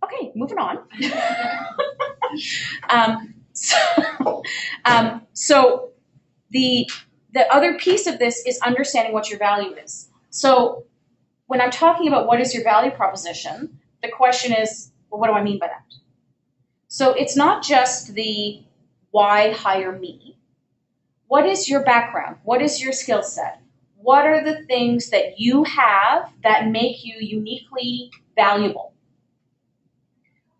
Okay, moving on. So the other piece of this is understanding what your value is. So when I'm talking about what is your value proposition, the question is, well, what do I mean by that? So it's not just the why hire me. What is your background? What is your skill set? What are the things that you have that make you uniquely valuable?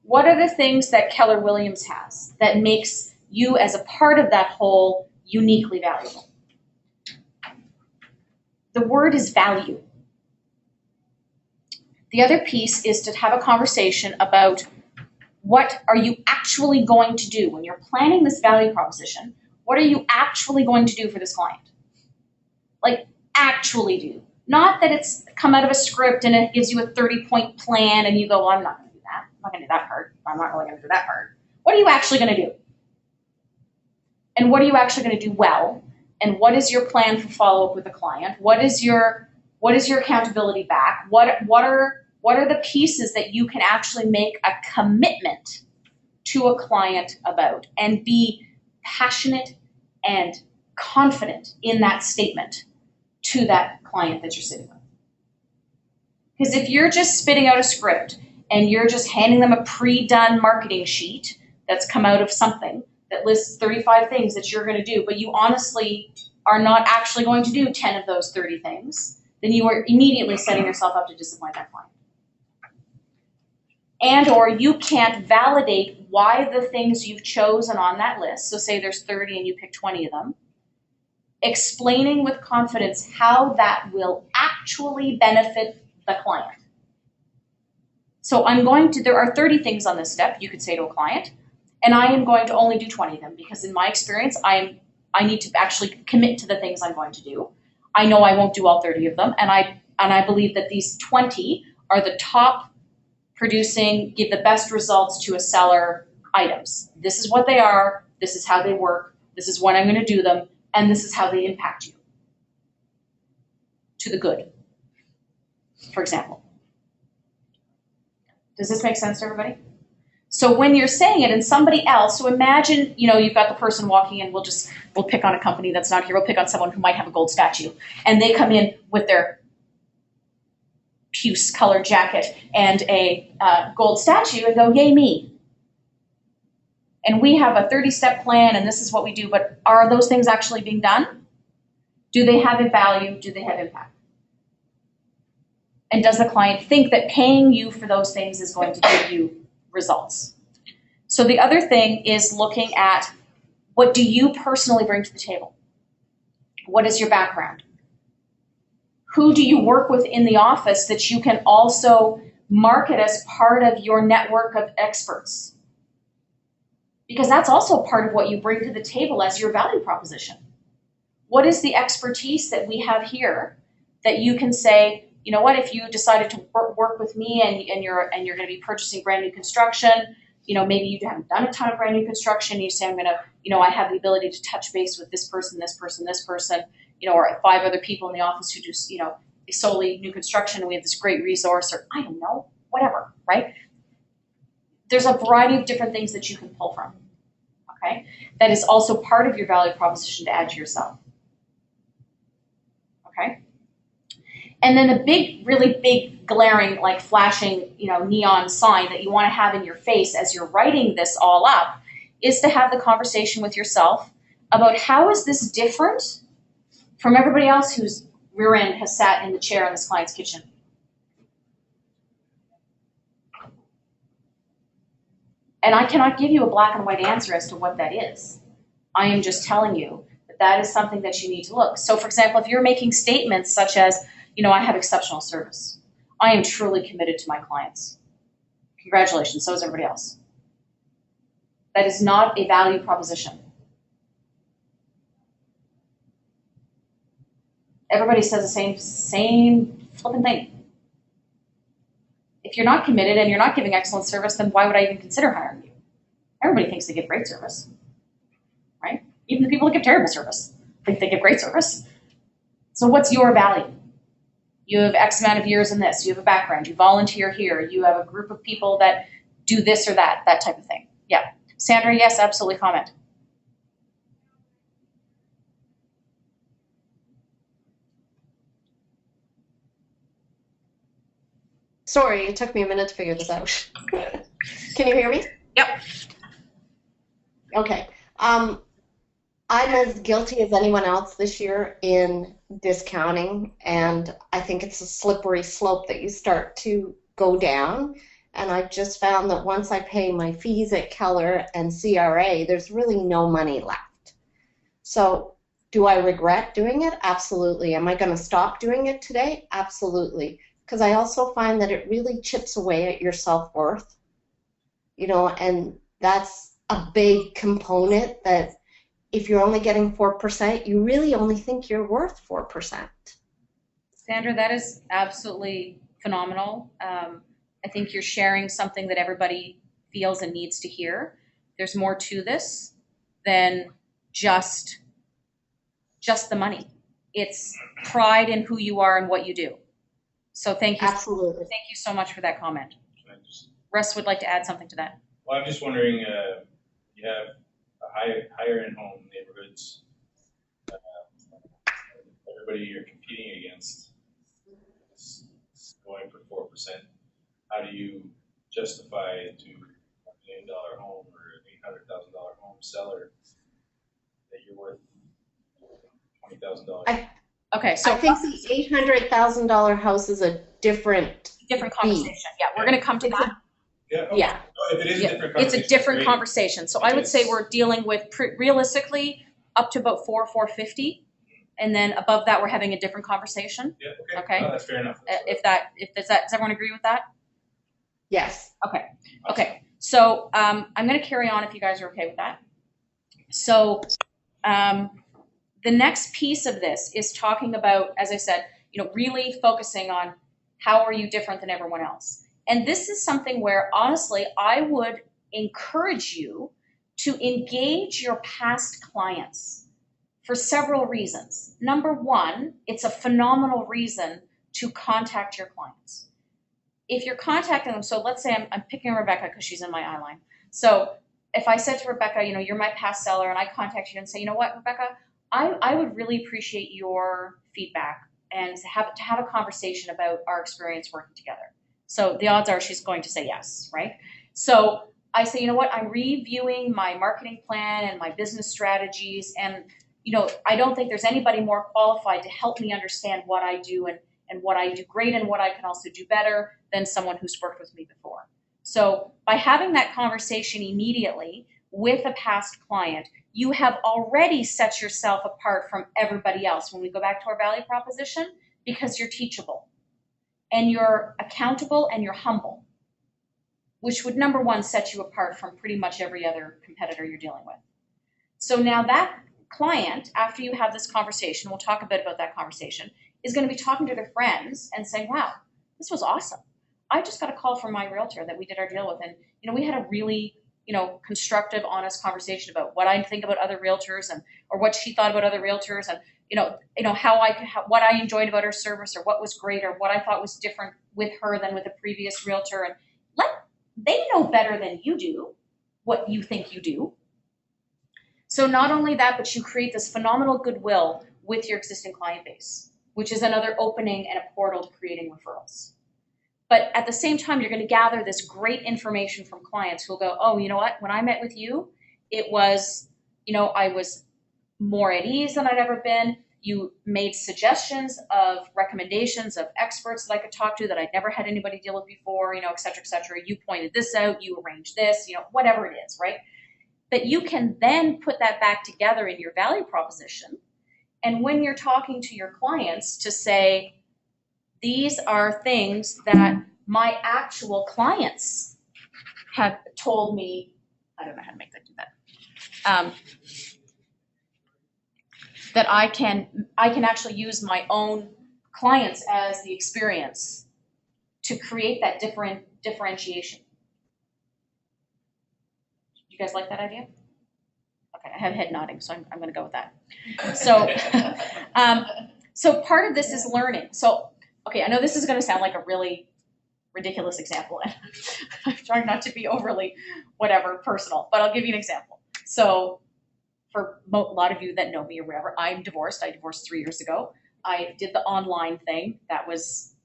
What are the things that Keller Williams has that makes you as a part of that whole uniquely valuable? The word is value. The other piece is to have a conversation about what are you actually going to do when you're planning this value proposition. What are you actually going to do for this client? Like, actually do. Not that it's come out of a script and it gives you a 30-point plan and you go, well, I'm not going to do that. I'm not going to do that part. I'm not really going to do that part. What are you actually going to do? And what are you actually going to do well? And what is your plan for follow-up with the client? What is your accountability back? What are the pieces that you can actually make a commitment to a client about and be passionate and confident in that statement to that client that you're sitting with? Because if you're just spitting out a script and you're just handing them a pre-done marketing sheet that's come out of something that lists 35 things that you're going to do, but you honestly are not actually going to do 10 of those 30 things, then you are immediately setting yourself up to disappoint that client. And or you can't validate why the things you've chosen on that list, so say there's 30 and you pick 20 of them, explaining with confidence how that will actually benefit the client. So there are 30 things on this step, you could say to a client, and I am going to only do 20 of them because in my experience, I need to actually commit to the things I'm going to do. I know I won't do all 30 of them, and I believe that these 20 are the top producing, give the best results to a seller items. This is what they are, this is how they work, this is when I'm going to do them, and this is how they impact you. To the good, for example. Does this make sense to everybody? So when you're saying it and somebody else, so imagine, you've got the person walking in, we'll pick on a company that's not here, we'll pick on someone who might have a gold statue, and they come in with their puce colored jacket and a gold statue and go, yay me. And we have a 30-step plan and this is what we do, but are those things actually being done? Do they have a value? Do they have impact? And does the client think that paying you for those things is going to give you results? So the other thing is looking at what do you personally bring to the table? What is your background? Who do you work with in the office that you can also market as part of your network of experts? Because that's also part of what you bring to the table as your value proposition. What is the expertise that we have here that you can say, you know what, if you decided to work with me and you're going to be purchasing brand new construction, maybe you haven't done a ton of brand new construction, you say, I'm going to, I have the ability to touch base with this person, or 5 other people in the office who do, solely new construction, and we have this great resource, or I don't know, whatever, right? There's a variety of different things that you can pull from, okay? That is also part of your value proposition to add to yourself, okay? And then the big, really big, glaring, like flashing, neon sign that you want to have in your face as you're writing this all up is to have the conversation with yourself about how is this different from everybody else whose rear end has sat in the chair in this client's kitchen. And I cannot give you a black and white answer as to what that is. I am just telling you that that is something that you need to look. So for example, if you're making statements such as, I have exceptional service. I am truly committed to my clients. Congratulations, so is everybody else. That is not a value proposition. Everybody says the same flipping thing. If you're not committed and you're not giving excellent service, then why would I even consider hiring you? Everybody thinks they give great service, right? Even the people that give terrible service think they give great service. So what's your value? You have X amount of years in this. You have a background. You volunteer here. You have a group of people that do this or that type of thing. Yeah. Sandra, yes, absolutely, comment. Sorry, it took me a minute to figure this out. Can you hear me? Yep. Okay. I'm as guilty as anyone else this year in discounting, and I think it's a slippery slope that you start to go down. And I've just found that once I pay my fees at Keller and CRA, there's really no money left. So, do I regret doing it? Absolutely. Am I going to stop doing it today? Absolutely. Because I also find that it really chips away at your self-worth, and that's a big component that if you're only getting 4%, you really only think you're worth 4%. Sandra, that is absolutely phenomenal. I think you're sharing something that everybody feels and needs to hear. There's more to this than just the money. It's pride in who you are and what you do. So thank you. Absolutely. Thank you so much for that comment. Russ would like to add something to that. Well, I'm just wondering, you have higher end home neighborhoods. Everybody you're competing against is going for 4%. How do you justify to $1 million home or an $800,000 home seller that you're worth $20,000? Okay, so I think the $800,000 house is a different conversation. Yeah, we're going to come to that. Yeah. Okay. Yeah. Oh, if it is a different It's conversation, a different great. conversation. So I would say we're dealing with realistically up to about $450, and then above that we're having a different conversation. Yeah. Okay. Okay. No, that's fair enough. Does everyone agree with that? Yes. Okay. Okay. So I'm going to carry on if you guys are okay with that. So the next piece of this is talking about, as I said, really focusing on how are you different than everyone else. And this is something where, honestly, I would encourage you to engage your past clients for several reasons. Number one, it's a phenomenal reason to contact your clients. If you're contacting them, so let's say I'm picking Rebecca because she's in my eye line. So if I said to Rebecca, you're my past seller, and I contact you and say, you know what, Rebecca, I would really appreciate your feedback and to have a conversation about our experience working together. So the odds are she's going to say yes, right? So I say, you know what, I'm reviewing my marketing plan and my business strategies, and I don't think there's anybody more qualified to help me understand what I do and what I do great and what I can also do better than someone who's worked with me before. So by having that conversation immediately with a past client, you have already set yourself apart from everybody else when we go back to our value proposition, because you're teachable and you're accountable and you're humble, which would, number one, set you apart from pretty much every other competitor you're dealing with. So now that client, after you have this conversation, we'll talk a bit about that conversation, is going to be talking to their friends and saying, wow, this was awesome. I just got a call from my realtor that we did our deal with, and we had a really constructive, honest conversation about what I think about other realtors or what she thought about other realtors, and what I enjoyed about her service, or what was great, or what I thought was different with her than with a previous realtor. And they know better than you do what you think you do. So not only that, but you create this phenomenal goodwill with your existing client base, which is another opening and a portal to creating referrals. But at the same time, you're going to gather this great information from clients who will go, oh, you know what? When I met with you, it was, I was more at ease than I'd ever been. You made suggestions of recommendations of experts that I could talk to that I'd never had anybody deal with before, et cetera, et cetera. You pointed this out, you arranged this, whatever it is, right? That you can then put that back together in your value proposition. And when you're talking to your clients to say, these are things that my actual clients have told me, I don't know how to make that do that, that I can actually use my own clients as the experience to create that differentiation. You guys like that idea? Okay, I have head nodding, so I'm going to go with that. So, so part of this is learning. So, okay, I know this is going to sound like a really ridiculous example, and I'm trying not to be overly personal, but I'll give you an example. So for a lot of you that know me or whatever, I'm divorced. I divorced 3 years ago. I did the online thing. That was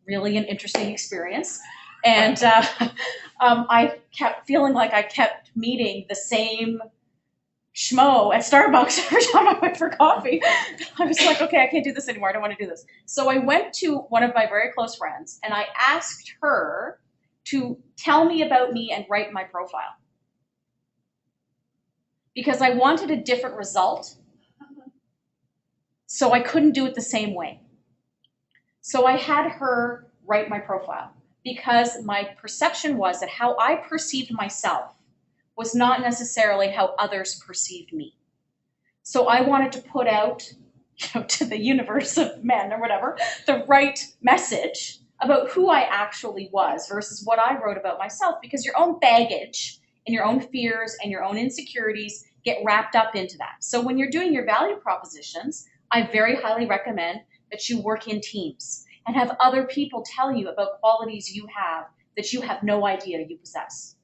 really an interesting experience. And I kept feeling like I kept meeting the same schmo at Starbucks every time I went for coffee. I was like, okay, I can't do this anymore. I don't want to do this. So I went to one of my very close friends and I asked her to tell me about me and write my profile. Because I wanted a different result, so I couldn't do it the same way. So I had her write my profile because my perception was that how I perceived myself was not necessarily how others perceived me. So I wanted to put out, to the universe of men or whatever, the right message about who I actually was versus what I wrote about myself, because your own baggage and your own fears and your own insecurities get wrapped up into that. So when you're doing your value propositions, I very highly recommend that you work in teams and have other people tell you about qualities you have that you have no idea you possess.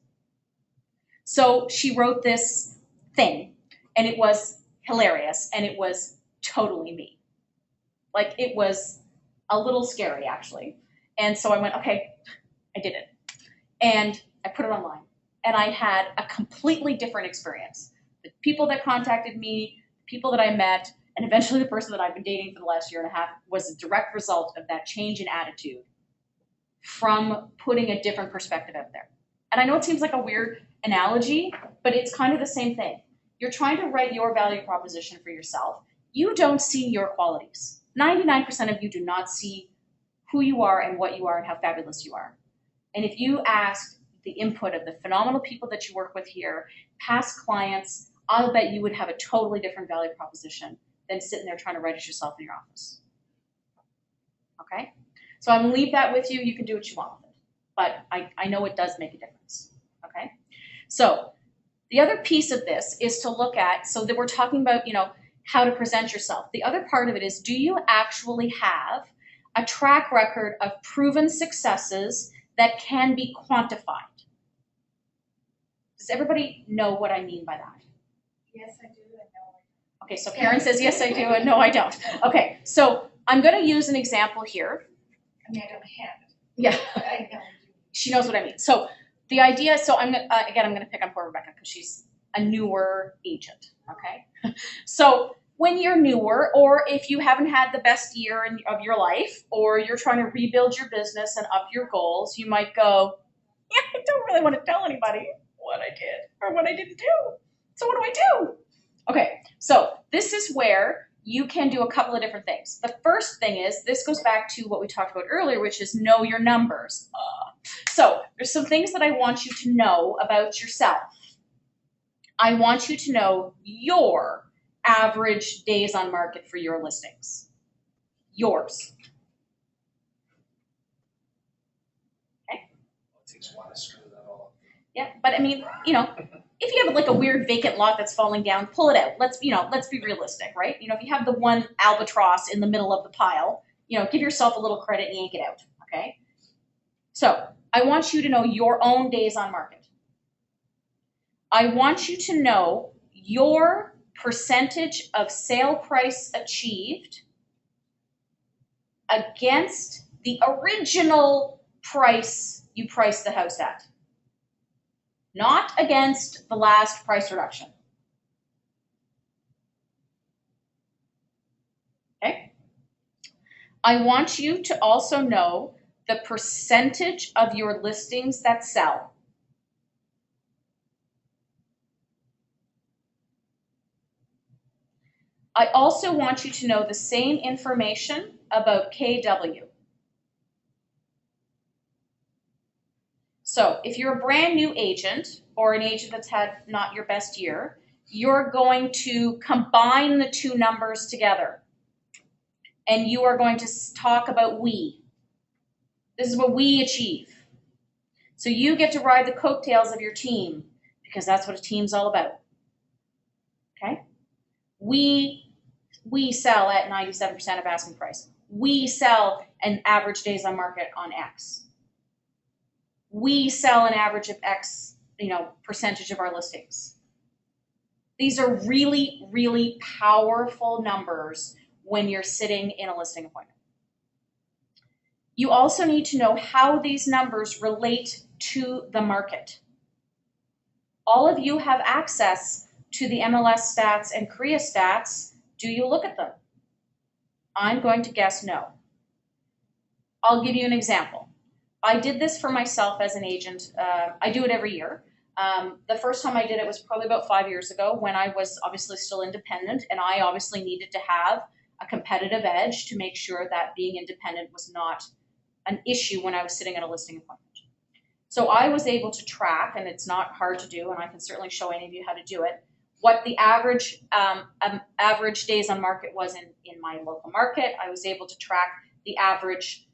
So she wrote this thing, and it was hilarious, and it was totally me. Like, it was a little scary, actually. And so I went, okay, I did it. And I put it online. And I had a completely different experience. The people that contacted me, the people that I met, and eventually the person that I've been dating for the last year and a half was a direct result of that change in attitude from putting a different perspective out there. And I know it seems like a weird analogy, but it's kind of the same thing. You're trying to write your value proposition for yourself. You don't see your qualities. 99% of you do not see who you are and what you are and how fabulous you are. And if you ask the input of the phenomenal people that you work with here, past clients, I'll bet you would have a totally different value proposition than sitting there trying to write it yourself in your office. Okay? So I'm gonna leave that with you. You can do what you want with it. But I know it does make a difference. Okay? So the other piece of this is to look at, so that we're talking about, how to present yourself. The other part of it is, do you actually have a track record of proven successes that can be quantified? Does everybody know what I mean by that? Yes, I do, and no, I don't. Okay, so Karen says, yes, I do, and no, I don't. Okay, so I'm going to use an example here. I mean, I don't have it. Yeah, But I know. she knows what I mean. So the idea, so I'm going to pick on poor Rebecca because she's a newer agent, okay? So when you're newer, or if you haven't had the best year of your life, or you're trying to rebuild your business and up your goals, you might go, yeah, I don't really want to tell anybody what I did or what I didn't do. So what do I do? Okay, so this is where you can do a couple of different things. The first thing is, this goes back to what we talked about earlier, which is know your numbers. So there's some things that I want you to know about yourself. I want you to know your average days on market for your listings. Yours. Okay? It takes one to screw that all up. Yeah, but I mean, if you have like a weird vacant lot that's falling down, pull it out. Let's be realistic, right? If you have the one albatross in the middle of the pile, give yourself a little credit and yank it out, okay? So I want you to know your own days on market. I want you to know your percentage of sale price achieved against the original price you priced the house at. Not against the last price reduction. Okay? I want you to also know the percentage of your listings that sell. I also want you to know the same information about KW. So if you're a brand new agent or an agent that's had not your best year, you're going to combine the two numbers together. And you are going to talk about we. This is what we achieve. So you get to ride the coattails of your team because that's what a team's all about. Okay? We sell at 97% of asking price. We sell an average days on market on X. we sell an average of X, percentage of our listings. These are really, really powerful numbers when you're sitting in a listing appointment. You also need to know how these numbers relate to the market. All of you have access to the MLS stats and CREA stats. Do you look at them? I'm going to guess no. I'll give you an example. I did this for myself as an agent. I do it every year. The first time I did it was probably about 5 years ago when I was obviously still independent, and I obviously needed to have a competitive edge to make sure that being independent was not an issue when I was sitting at a listing appointment. So I was able to track, and it's not hard to do, and I can certainly show any of you how to do it, what the average days on market was in my local market. I was able to track the average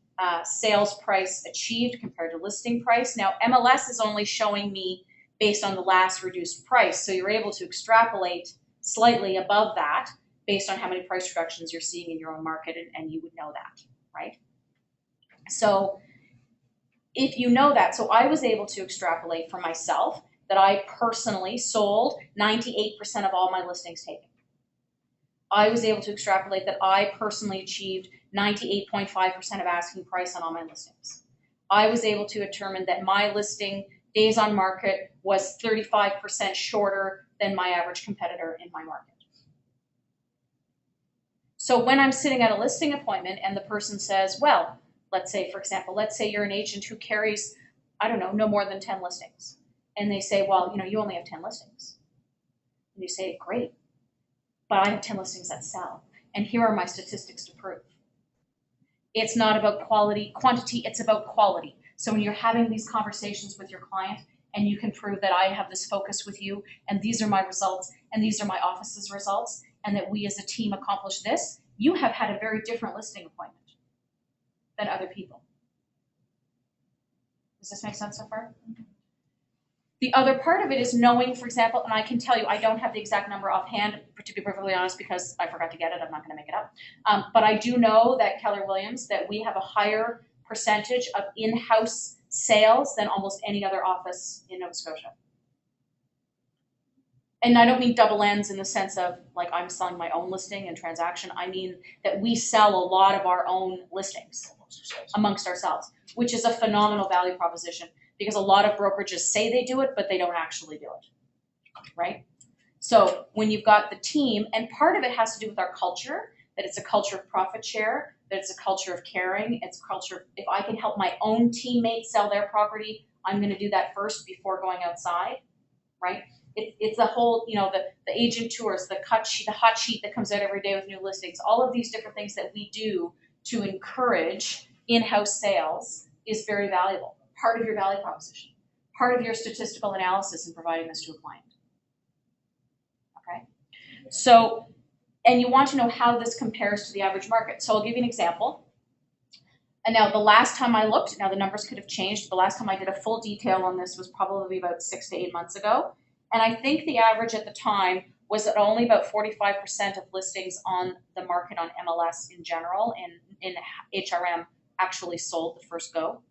sales price achieved compared to listing price. Now, MLS is only showing me based on the last reduced price, so you're able to extrapolate slightly above that based on how many price reductions you're seeing in your own market, and you would know that, right? So if you know that, so I was able to extrapolate for myself that I personally sold 98% of all my listings taken. I was able to extrapolate that I personally achieved 98.5% of asking price on all my listings. I was able to determine that my listing days on market was 35% shorter than my average competitor in my market. So when I'm sitting at a listing appointment and the person says, well, let's say, for example, let's say you're an agent who carries, I don't know, no more than 10 listings. And they say, well, you only have 10 listings. And you say, great, but I have 10 listings that sell. And here are my statistics to prove. It's not about quantity, it's about quality. So when you're having these conversations with your client and you can prove that I have this focus with you and these are my results and these are my office's results and that we as a team accomplish this, you have had a very different listing appointment than other people. Does this make sense so far? Mm-hmm. The other part of it is knowing, for example, and I can tell you, I don't have the exact number offhand, to be perfectly honest, because I forgot to get it. I'm not going to make it up. But I do know that Keller Williams, that we have a higher percentage of in-house sales than almost any other office in Nova Scotia. And I don't mean double ends in the sense of like I'm selling my own listing and transaction. I mean that we sell a lot of our own listings amongst ourselves, which is a phenomenal value proposition because a lot of brokerages say they do it, but they don't actually do it, right? So when you've got the team, and part of it has to do with our culture, that it's a culture of profit share, that it's a culture of caring, it's a culture of, if I can help my own teammates sell their property, I'm gonna do that first before going outside, right? It's the whole, the agent tours, the hot sheet that comes out every day with new listings, all of these different things that we do to encourage in-house sales is very valuable. Part of your value proposition, part of your statistical analysis in providing this to a client. Okay? So, and you want to know how this compares to the average market. So I'll give you an example. And now the last time I looked, now the numbers could have changed, the last time I did a full detail on this was probably about 6 to 8 months ago. And I think the average at the time was that only about 45% of listings on the market on MLS in general and in HRM actually sold the first go.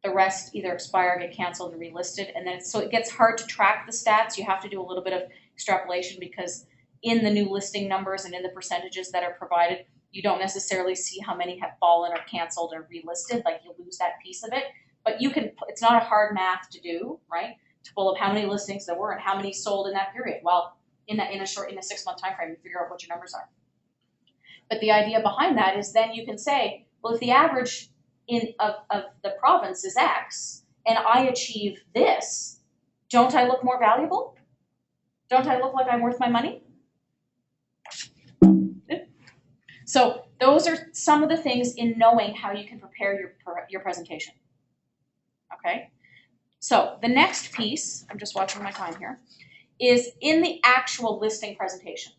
The rest either expire, get canceled, or relisted, and then so it gets hard to track the stats. You have to do a little bit of extrapolation because in the new listing numbers and in the percentages that are provided, you don't necessarily see how many have fallen or canceled or relisted. Like you lose that piece of it, but you can. It's not a hard math to do, right? To pull up how many listings there were and how many sold in that period. Well, in a 6-month time frame, you figure out what your numbers are. But the idea behind that is then you can say, well, if the average of the province is X, and I achieve this, don't I look more valuable? Don't I look like I'm worth my money? So those are some of the things in knowing how you can prepare your presentation. Okay? So the next piece, I'm just watching my time here, is in the actual listing presentation.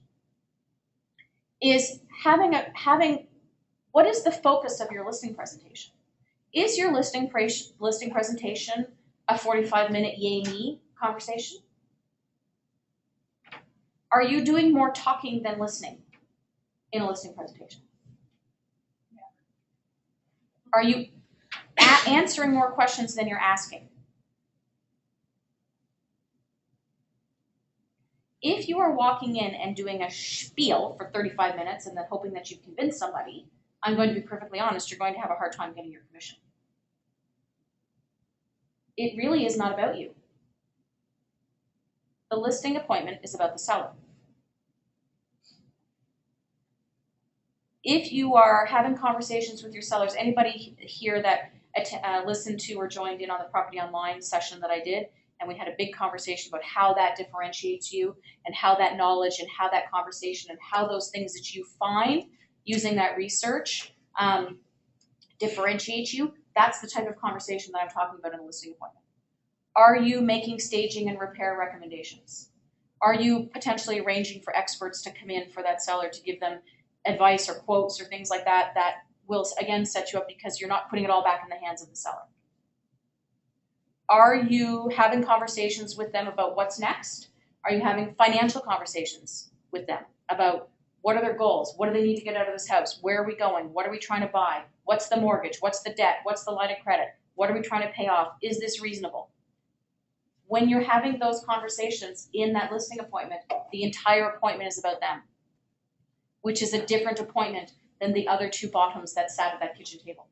Is having what is the focus of your listing presentation? Is your listing presentation a 45-minute yay me conversation? Are you doing more talking than listening in a listing presentation? Are you answering more questions than you're asking. If you are walking in and doing a spiel for 35 minutes and then hoping that you've convinced somebody, I'm going to be perfectly honest, you're going to have a hard time getting your commission. It really is not about you. The listing appointment is about the seller. If you are having conversations with your sellers, anybody here that listened to or joined in on the Property Online session that I did, and we had a big conversation about how that differentiates you and how that knowledge and how that conversation and how those things that you find using that research differentiate you, that's the type of conversation that I'm talking about in a listing appointment. Are you making staging and repair recommendations? Are you potentially arranging for experts to come in for that seller to give them advice or quotes or things like that that will, again, set you up because you're not putting it all back in the hands of the seller? Are you having conversations with them about what's next? Are you having financial conversations with them about what are their goals? What do they need to get out of this house? Where are we going? What are we trying to buy? What's the mortgage? What's the debt? What's the line of credit? What are we trying to pay off? Is this reasonable? When you're having those conversations in that listing appointment, the entire appointment is about them, which is a different appointment than the other two bottoms that sat at that kitchen table.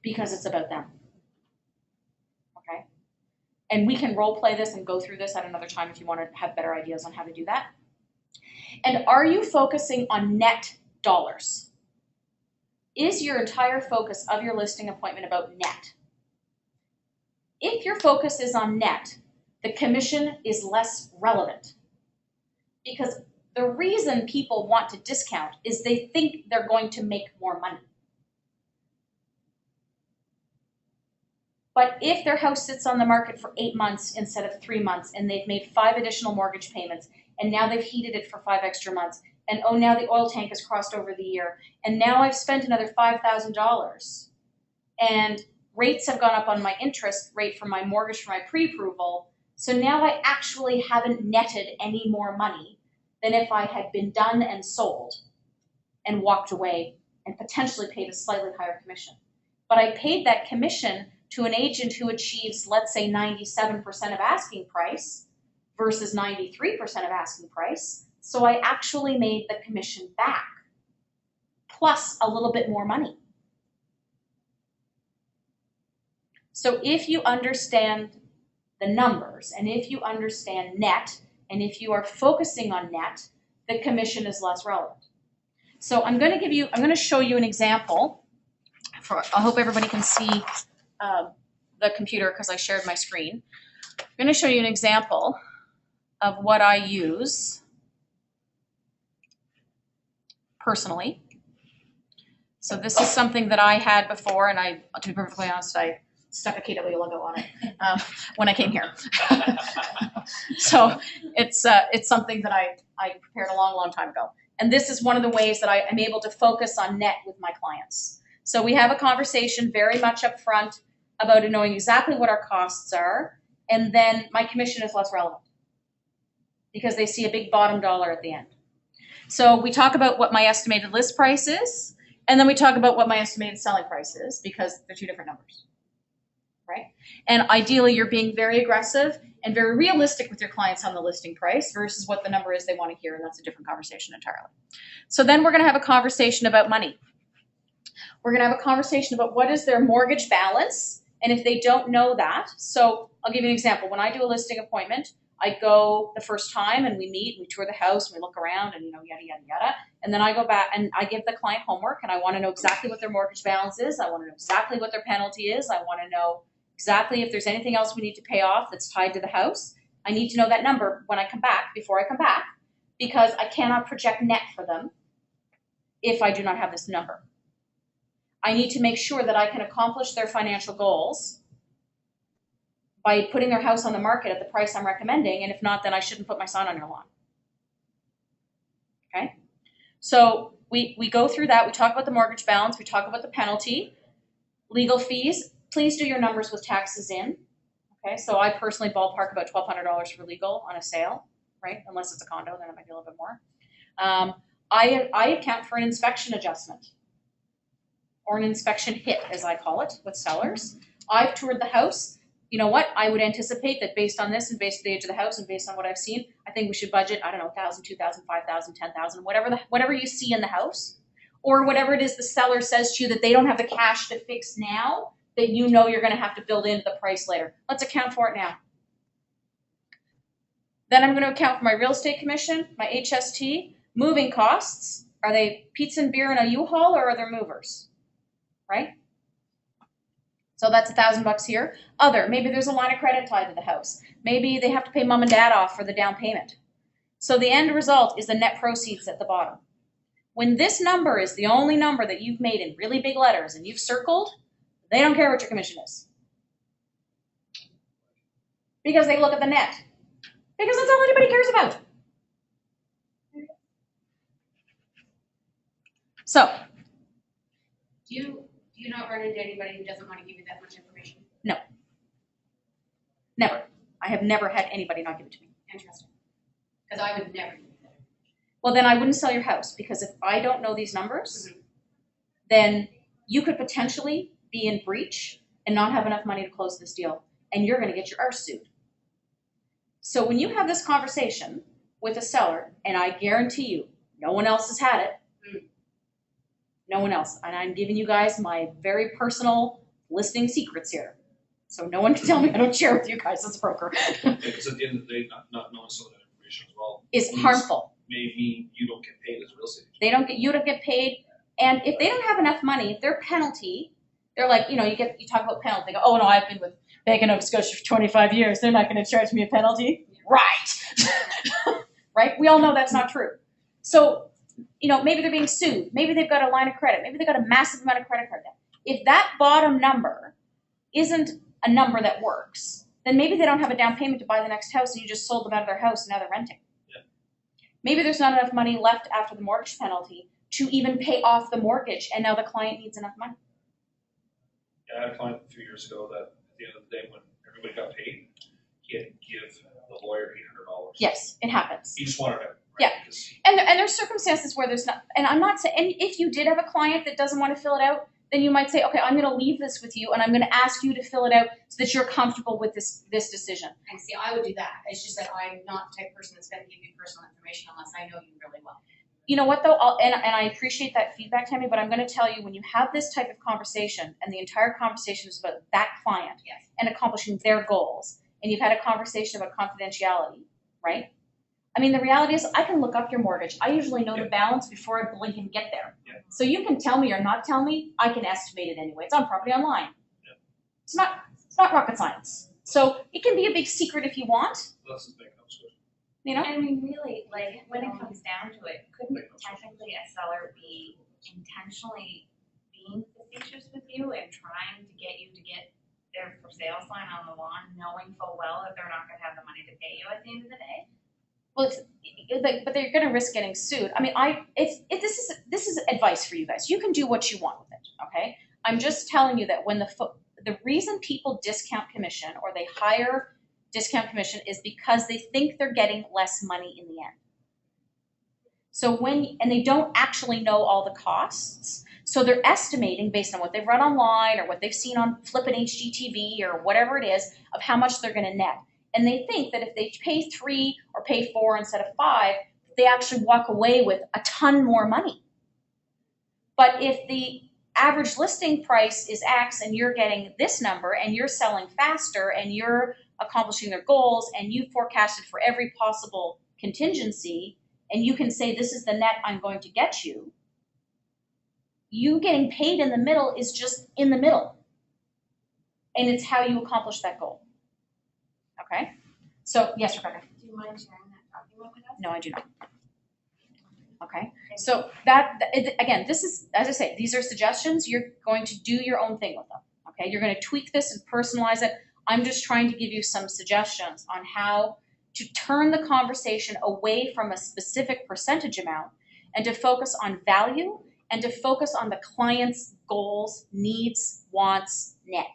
Because it's about them. Okay? And we can role play this and go through this at another time if you want to have better ideas on how to do that. And are you focusing on net dollars? Is your entire focus of your listing appointment about net? If your focus is on net, the commission is less relevant. Because the reason people want to discount is they think they're going to make more money. But if their house sits on the market for 8 months instead of 3 months, and they've made 5 additional mortgage payments, and now they've heated it for 5 extra months, and oh, now the oil tank has crossed over the year, and now I've spent another $5,000, and rates have gone up on my interest rate for my mortgage for my pre-approval, so now I actually haven't netted any more money than if I had been done and sold and walked away and potentially paid a slightly higher commission. But I paid that commission to an agent who achieves, let's say, 97% of asking price versus 93% of asking price. So I actually made the commission back, plus a little bit more money. So if you understand the numbers, and if you understand net, and if you are focusing on net, the commission is less relevant. So I'm going to show you an example. I hope everybody can see the computer because I shared my screen. I'm going to show you an example of what I use personally. So this is something that I had before, and to be perfectly honest, I stuck a KW logo on it when I came here. So it's something that I prepared a long time ago. And this is one of the ways that I am able to focus on net with my clients. So we have a conversation very much up front about knowing exactly what our costs are, and then my commission is less relevant because they see a big bottom dollar at the end. So we talk about what my estimated list price is, and then we talk about what my estimated selling price is because they're two different numbers, right? And ideally, you're being very aggressive and very realistic with your clients on the listing price versus what the number is they want to hear, and that's a different conversation entirely. So then we're going to have a conversation about money. We're going to have a conversation about what is their mortgage balance, and if they don't know that, so I'll give you an example. When I do a listing appointment, I go the first time and we meet, we tour the house, and we look around and yada, yada, yada. And then I go back and I give the client homework, and I want to know exactly what their mortgage balance is. I want to know exactly what their penalty is. I want to know exactly if there's anything else we need to pay off that's tied to the house. I need to know that number when I come back, before I come back, because I cannot project net for them if I do not have this number. I need to make sure that I can accomplish their financial goals by putting their house on the market at the price I'm recommending, and if not, then I shouldn't put my son on your lawn. Okay? So we go through that. We talk about the mortgage balance. We talk about the penalty, legal fees. Please do your numbers with taxes in. Okay? So I personally ballpark about $1,200 for legal on a sale, right? Unless it's a condo, then it might be a little bit more. I account for an inspection adjustment. or an inspection hit, as I call it, with sellers. I've toured the house. You know what? I would anticipate that based on this and based on the age of the house and based on what I've seen, I think we should budget, I don't know, 1,000, 2,000, 5,000, 10,000, whatever you see in the house, or whatever it is the seller says to you that they don't have the cash to fix now, that you know you're going to have to build into the price later. Let's account for it now. Then I'm going to account for my real estate commission, my HST, moving costs. Are they pizza and beer in a U-Haul, or are they movers? Right? So that's $1,000 here. Other, maybe there's a line of credit tied to the house. Maybe they have to pay mom and dad off for the down payment. So the end result is the net proceeds at the bottom. When this number is the only number that you've made in really big letters and you've circled, they don't care what your commission is. Because they look at the net. Because that's all anybody cares about. So, Do you not run into anybody who doesn't want to give you that much information? never. I have never had anybody not give it to me. Interesting. Because I would never do that. Well, then I wouldn't sell your house, because if I don't know these numbers, then you could potentially be in breach and not have enough money to close this deal, and you're going to get your arse sued. So when you have this conversation with a seller, and I guarantee you, no one else has had it, no one else, and I'm giving you guys my very personal listing secrets here. So no one can tell me I don't share with you guys as a broker. Because at the end of the day, not knowing some of that information as well Is harmful. may mean you don't get paid as a real estate agent. You don't get paid, and if they don't have enough money, their penalty, they're like, you talk about penalty, they go, oh no, I've been with Bank of Nova Scotia for 25 years, they're not going to charge me a penalty. Right. Right? We all know that's not true. So, maybe they're being sued, maybe they've got a line of credit, maybe they've got a massive amount of credit card debt. If that bottom number isn't a number that works, then maybe they don't have a down payment to buy the next house and you just sold them out of their house and now they're renting. Yeah. Maybe there's not enough money left after the mortgage penalty to even pay off the mortgage, and now the client needs enough money. Yeah, I had a client a few years ago that at the end of the day, when everybody got paid, he had to give the lawyer $800. Yes, it happens. He just wanted it. Right? Yeah. Because And there's circumstances where there's not, and I'm not saying, and if you did have a client that doesn't want to fill it out, then you might say, okay, I'm going to leave this with you and I'm going to ask you to fill it out so that you're comfortable with this decision. And see, I would do that. It's just that I'm not the type of person that's going to give you personal information unless I know you really well. You know what though, and I appreciate that feedback, Tammy, but I'm going to tell you, when you have this type of conversation and the entire conversation is about that client Yes. and accomplishing their goals, and you've had a conversation about confidentiality, right? I mean, the reality is I can look up your mortgage. I usually know the balance before I blink and get there. Yeah. So you can tell me or not tell me, I can estimate it anyway. It's on Property Online. Yeah. It's not rocket science. So it can be a big secret if you want, that's the thing. you know? I mean, really, like, when it comes down to it, couldn't technically a seller be intentionally being facetious with you and trying to get you to get their for sale sign on the lawn, knowing full well that they're not gonna have the money to pay you at the end of the day? Well, but they're going to risk getting sued. I mean, this is advice for you guys. You can do what you want with it, okay? I'm just telling you that when the reason people discount commission or they hire discount commission is because they think they're getting less money in the end. So and they don't actually know all the costs. So they're estimating based on what they've read online or what they've seen on flippin' HGTV or whatever it is of how much they're going to net. And they think that if they pay 3 or pay 4 instead of 5, they actually walk away with a ton more money. But if the average listing price is X and you're getting this number and you're selling faster and you're accomplishing their goals and you forecasted for every possible contingency and you can say this is the net I'm going to get you, you getting paid in the middle is just in the middle. And it's how you accomplish that goal. Okay? So, yes, Rebecca? Do you mind sharing that document with us? No, I do not. Okay? So, again, this is, as I say, these are suggestions. You're going to do your own thing with them. Okay? You're going to tweak this and personalize it. I'm just trying to give you some suggestions on how to turn the conversation away from a specific percentage amount and to focus on value and to focus on the client's goals, needs, wants, net.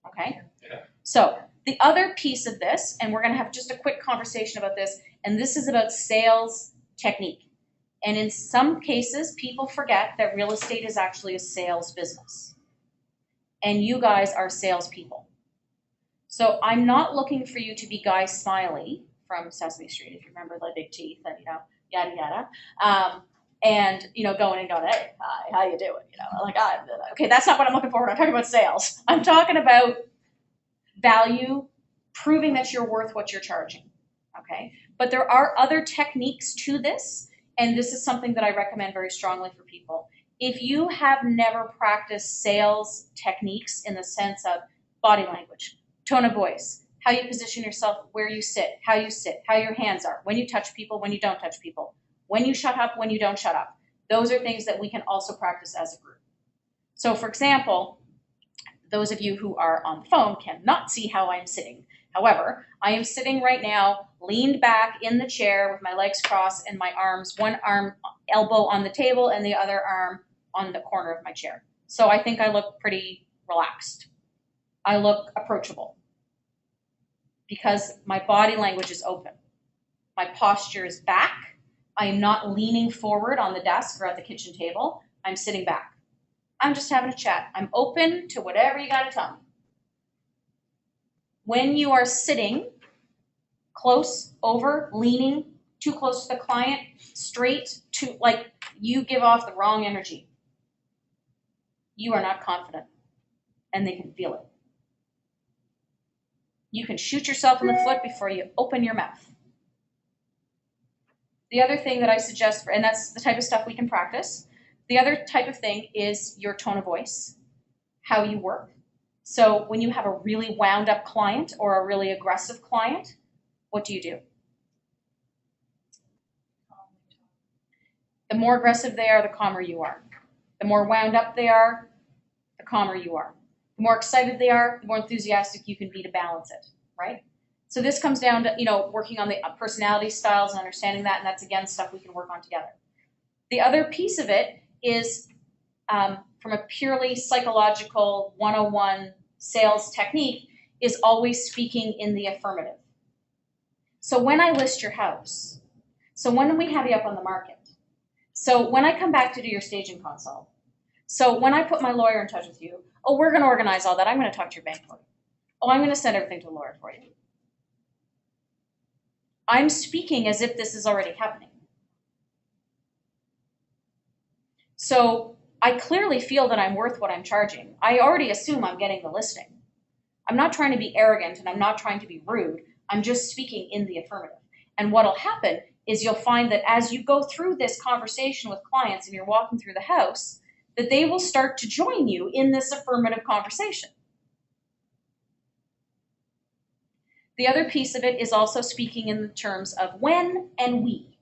Okay? Yeah. So the other piece of this, and we're going to have just a quick conversation about this, and this is about sales technique. And in some cases, people forget that real estate is actually a sales business. And you guys are salespeople. So I'm not looking for you to be Guy Smiley from Sesame Street, if you remember the big teeth and, yada, yada. And, going and going, hey, hi, how you doing? Okay, that's not what I'm looking for when I'm talking about sales. I'm talking about value, proving that you're worth what you're charging, okay? But there are other techniques to this, and this is something that I recommend very strongly for people. If you have never practiced sales techniques in the sense of body language, tone of voice, how you position yourself, where you sit, how your hands are, when you touch people, when you don't touch people, when you shut up, when you don't shut up. Those are things that we can also practice as a group. So for example, those of you who are on the phone cannot see how I'm sitting. However, I am sitting right now, leaned back in the chair with my legs crossed and my arms, one arm elbow on the table and the other arm on the corner of my chair. So I think I look pretty relaxed. I look approachable because my body language is open. My posture is back. I am not leaning forward on the desk or at the kitchen table. I'm sitting back. I'm just having a chat. I'm open to whatever you got to tell me. When you are sitting close, over, leaning, too close to the client, straight, you give off the wrong energy. You are not confident, and they can feel it. You can shoot yourself in the foot before you open your mouth. The other thing that I suggest, and that's the type of stuff we can practice, the other type of thing is your tone of voice, how you work. So when you have a really wound up client or a really aggressive client, what do? The more aggressive they are, the calmer you are. The more wound up they are, the calmer you are. The more excited they are, the more enthusiastic you can be to balance it, right? So this comes down to, working on the personality styles and understanding that, and that's, again, stuff we can work on together. The other piece of it is from a purely psychological 101 sales technique is always speaking in the affirmative. So when I list your house, so when we have you up on the market, so when I come back to do your staging consult, so when I put my lawyer in touch with you, oh, we're going to organize all that. I'm going to talk to your bank for you. Oh, I'm going to send everything to a lawyer for you. I'm speaking as if this is already happening. So I clearly feel that I'm worth what I'm charging. I already assume I'm getting the listing. I'm not trying to be arrogant and I'm not trying to be rude. I'm just speaking in the affirmative. And what'll happen is you'll find that as you go through this conversation with clients and you're walking through the house, that they will start to join you in this affirmative conversation. The other piece of it is also speaking in the terms of when and we.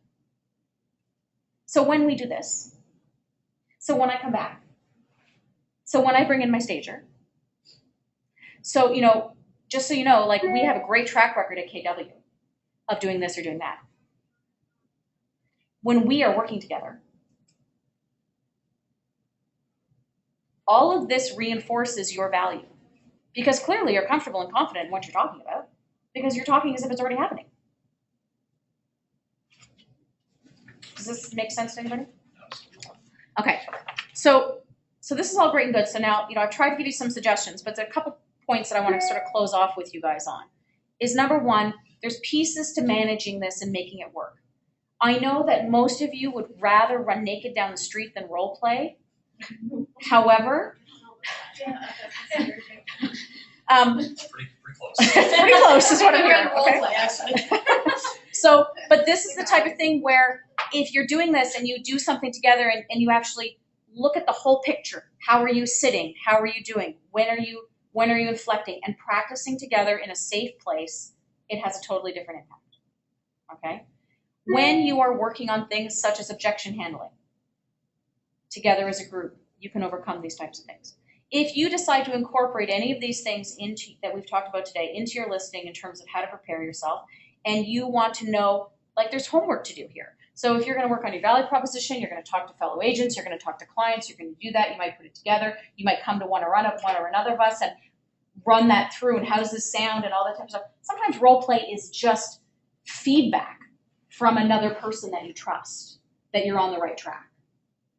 So when we do this, so when I come back, so when I bring in my stager, so, just so you know, we have a great track record at KW of doing this or doing that. When we are working together, all of this reinforces your value because clearly you're comfortable and confident in what you're talking about because you're talking as if it's already happening. Does this make sense to anybody? Okay, so this is all great and good. So now, I've tried to give you some suggestions, but there's a couple points that I want to sort of close off with you guys on. Is number one, there's pieces to managing this and making it work. I know that most of you would rather run naked down the street than role play. However, It's pretty close. it's pretty close is what I'm hearing. Okay? So, but this is the type of thing where if you're doing this and you do something together and you actually look at the whole picture, how are you sitting? How are you doing? When are you inflecting? And practicing together in a safe place, it has a totally different impact, okay? When you are working on things such as objection handling, together as a group, you can overcome these types of things. If you decide to incorporate any of these things that we've talked about today into your listing in terms of how to prepare yourself, and you want to know, there's homework to do here. So if you're going to work on your value proposition, you're going to talk to fellow agents, you're going to talk to clients, you're going to do that, you might put it together, you might come to one or another of us and run that through and how does this sound and all that type of stuff. Sometimes role play is just feedback from another person that you trust. that you're on the right track.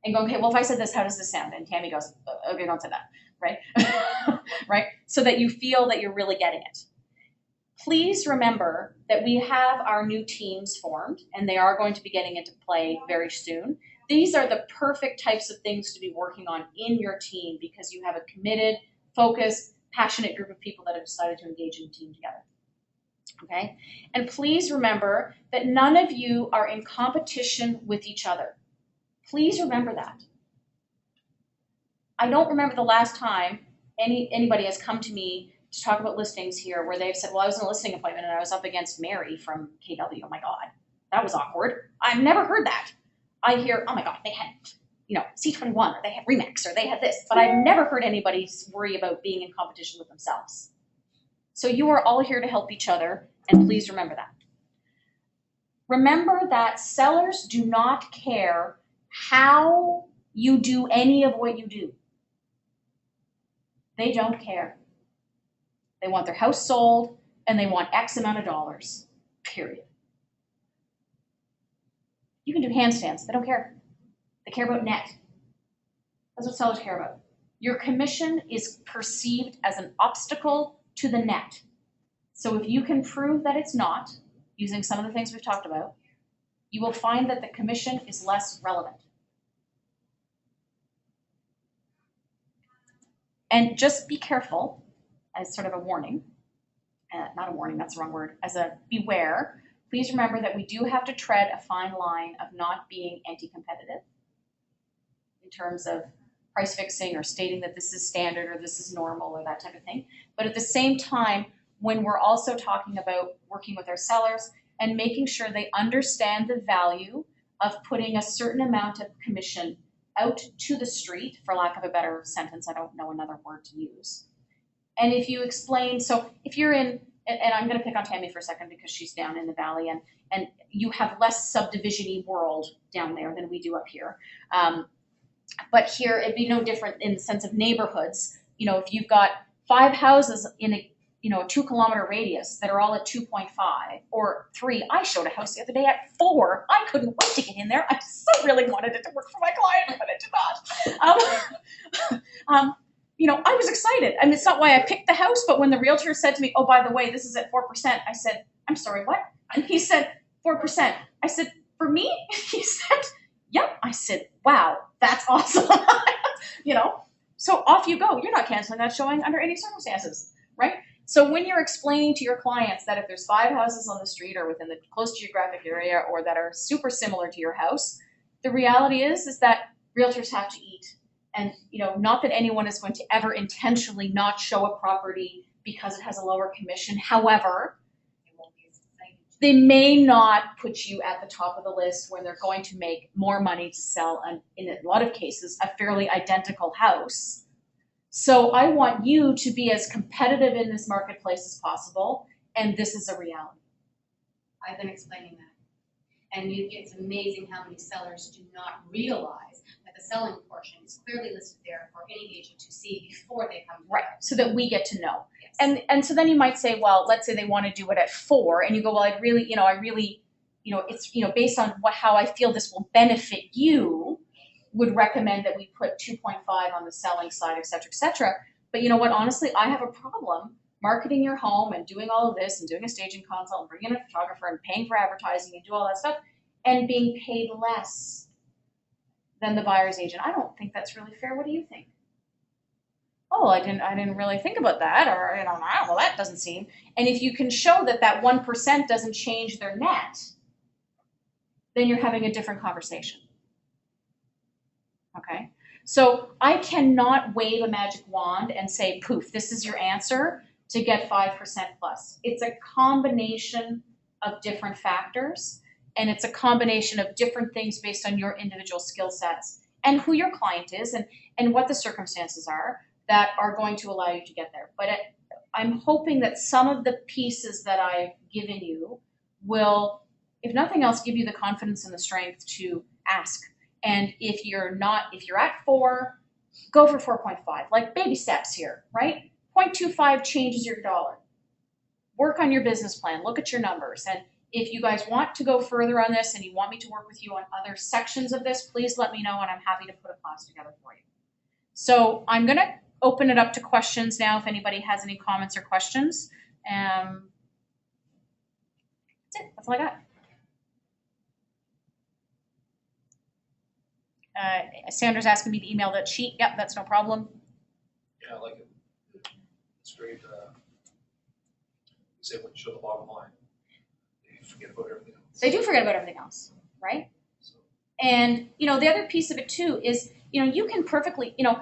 And go, okay, well, if I said this, how does this sound? And Tammy goes, okay, don't say that, right? Right? So that you feel that you're really getting it. Please remember that we have our new teams formed, and they are going to be getting into play very soon. These are the perfect types of things to be working on in your team because you have a committed, focused, passionate group of people that have decided to engage in a team together. Okay? And please remember that none of you are in competition with each other. Please remember that. I don't remember the last time anybody has come to me to talk about listings here where they've said, well, I was in a listing appointment and I was up against Mary from KW. Oh my God, that was awkward. I've never heard that. I hear, oh my God, they had, C21, or they had Remax, or they had this, but I've never heard anybody worry about being in competition with themselves. So you are all here to help each other, and please remember that. Remember that sellers do not care how you do any of what you do. They don't care. They want their house sold, and they want X amount of dollars, period. You can do handstands. They don't care. They care about net. That's what sellers care about. Your commission is perceived as an obstacle to the net. So if you can prove that it's not, using some of the things we've talked about, you will find that the commission is less relevant. And just be careful, as sort of a warning, not a warning, that's the wrong word, as a beware, please remember that we do have to tread a fine line of not being anti-competitive in terms of price fixing or stating that this is standard or this is normal or that type of thing. But at the same time, when we're also talking about working with our sellers and making sure they understand the value of putting a certain amount of commission out to the street, for lack of a better sentence, I don't know another word to use. And if you explain, so if you're in, and I'm going to pick on Tammy for a second because she's down in the valley, and you have less subdivision-y world down there than we do up here. But here it'd be no different in the sense of neighborhoods. If you've got 5 houses in a 2-kilometer radius that are all at 2.5 or 3. I showed a house the other day at 4. I couldn't wait to get in there. I so really wanted it to work for my client, but it did not. I was excited. I mean, it's not why I picked the house, but when the realtor said to me, oh, by the way, this is at 4%, I said, I'm sorry, what? And he said, 4%. I said, for me? He said, yep. I said, wow, that's awesome. So off you go. You're not canceling that showing under any circumstances, right? So when you're explaining to your clients that if there's 5 houses on the street or within the close geographic area or that are super similar to your house, the reality is that realtors have to eat. And, not that anyone is going to ever intentionally not show a property because it has a lower commission. However, they may not put you at the top of the list when they're going to make more money to sell, in a lot of cases, a fairly identical house. So I want you to be as competitive in this marketplace as possible, and this is a reality. I've been explaining that. And it's amazing how many sellers do not realize that the selling portion is clearly listed there for any agent to see before they come to the Right, house. so that we get to know. Yes. And so then you might say, well, let's say they want to do it at 4, and you go, well, I really, it's, based on how I feel this will benefit you, would recommend that we put 2.5 on the selling side, et cetera, et cetera. But you know what, honestly, I have a problem marketing your home and doing all of this and doing a staging consult and bringing in a photographer and paying for advertising and do all that stuff and being paid less than the buyer's agent. I don't think that's really fair. What do you think? Oh, I didn't really think about that, or well, that doesn't seem. And if you can show that 1% doesn't change their net, then you're having a different conversation. Okay? So I cannot wave a magic wand and say, poof, this is your answer to get 5% plus. It's a combination of different factors, and it's a combination of different things based on your individual skill sets and who your client is and what the circumstances are that are going to allow you to get there. But I'm hoping that some of the pieces that I've given you will, if nothing else, give you the confidence and the strength to ask. And if you're at 4, go for 4.5, like baby steps here, right? 0.25 changes your dollar. Work on your business plan, look at your numbers. And If you guys want to go further on this and you want me to work with you on other sections of this, please let me know and I'm happy to put a class together for you. So I'm gonna open it up to questions now if anybody has any comments or questions. That's it, that's all I got. Sandra's asking me to email that sheet. Yep, that's no problem. Yeah, I like it. It's great, say when you show the bottom line, you forget about everything else. They do forget about everything else, right? So, And, you know, the other piece of it too is, you know, you can perfectly, you know,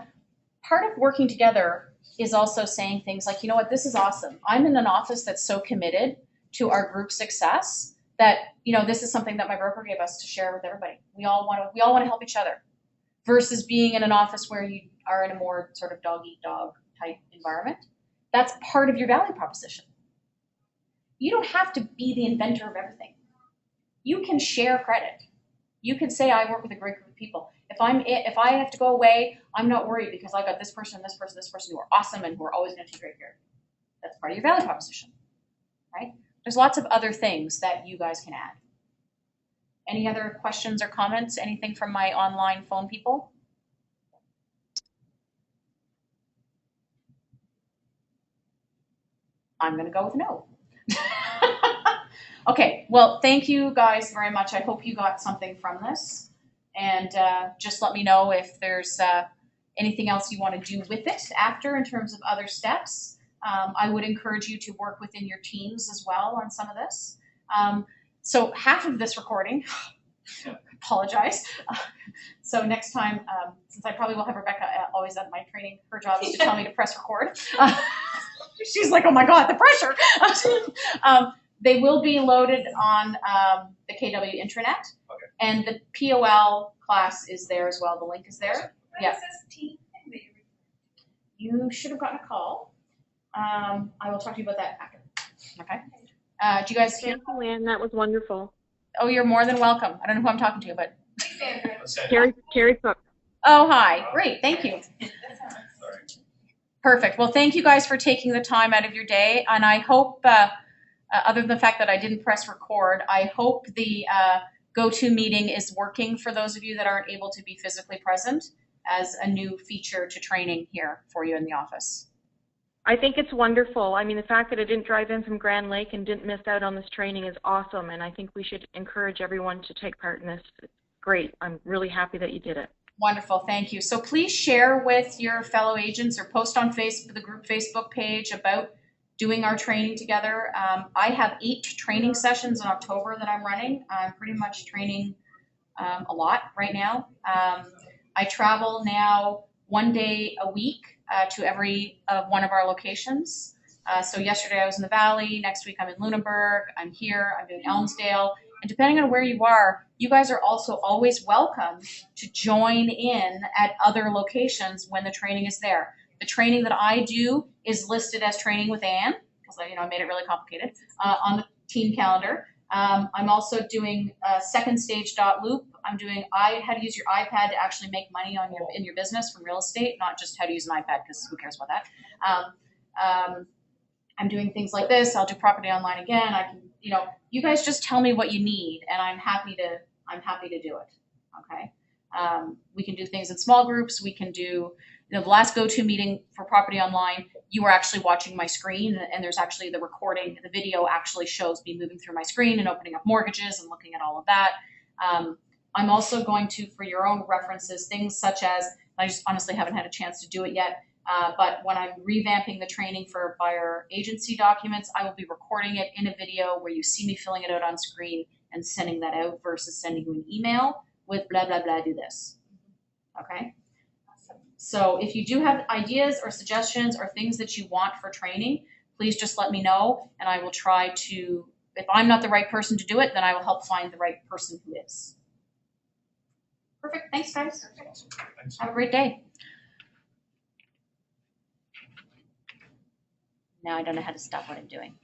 part of working together is also saying things like, you know what, this is awesome. I'm in an office that's so committed to our group success that, you know, this is something that my broker gave us to share with everybody. We all want to help each other versus being in an office where you are in a more sort of dog eat dog type environment. That's part of your value proposition. You don't have to be the inventor of everything. You can share credit. You can say, I work with a great group of people. If I have to go away, I'm not worried because I got this person, this person, this person who are awesome and who are always going to take great care of you. That's part of your value proposition, right? There's lots of other things that you guys can add. Any other questions or comments? Anything from my online phone people? I'm going to go with no. Okay, well, thank you guys very much. I hope you got something from this. And just let me know if there's anything else you want to do with it after in terms of other steps. I would encourage you to work within your teams as well on some of this. So half of this recording, apologize. So next time, since I probably will have Rebecca always at my training, her job is to tell me to press record. She's like, oh my God, the pressure. They will be loaded on the KW intranet. Okay. And the POL class is there as well. The link is there. Yeah. What is this team thing that You should have gotten a call. I will talk to you about that after. Okay. Do you guys hear? Thank you, Ann. That was wonderful. Oh, you're more than welcome. I don't know who I'm talking to, but. Sandra? Carrie Cook. Oh, hi. Great. Thank you. sorry. Perfect. Well, thank you guys for taking the time out of your day. And I hope, other than the fact that I didn't press record, I hope the go-to meeting is working for those of you that aren't able to be physically present as a new feature to training here for you in the office. I think it's wonderful. I mean, the fact that I didn't drive in from Grand Lake and didn't miss out on this training is awesome, and I think we should encourage everyone to take part in this. It's great. I'm really happy that you did it. Wonderful, thank you. So please share with your fellow agents or post on Facebook, the group Facebook page about doing our training together. I have 8 training sessions in October that I'm running. I'm pretty much training a lot right now. I travel now 1 day a week to every one of our locations. So yesterday I was in the Valley, next week I'm in Lunenburg, I'm here, I'm doing Elmsdale. And depending on where you are, you guys are also always welcome to join in at other locations when the training is there. The training that I do is listed as training with Ann, because I made it really complicated, on the team calendar. I'm also doing second stage .loop. I'm doing how to use your iPad to actually make money on in your business from real estate, not just how to use an iPad, because who cares about that. I'm doing things like this. I'll do property online again. I can, you guys just tell me what you need, and I'm happy to do it. Okay. We can do things in small groups. We can do, the last go-to meeting for property online, you were actually watching my screen, and there's actually the recording, the video actually shows me moving through my screen and opening up mortgages and looking at all of that. I'm also going to, for your own references, things such as, I just honestly haven't had a chance to do it yet, but when I'm revamping the training for buyer agency documents, I will be recording it in a video where you see me filling it out on screen and sending that out versus sending you an email with blah, blah, blah, do this. Okay? So if you do have ideas or suggestions or things that you want for training, please just let me know, and I will try to, if I'm not the right person to do it, then I will help find the right person who is. Perfect. Thanks, guys. Thanks. Have a great day. Now I don't know how to stop what I'm doing.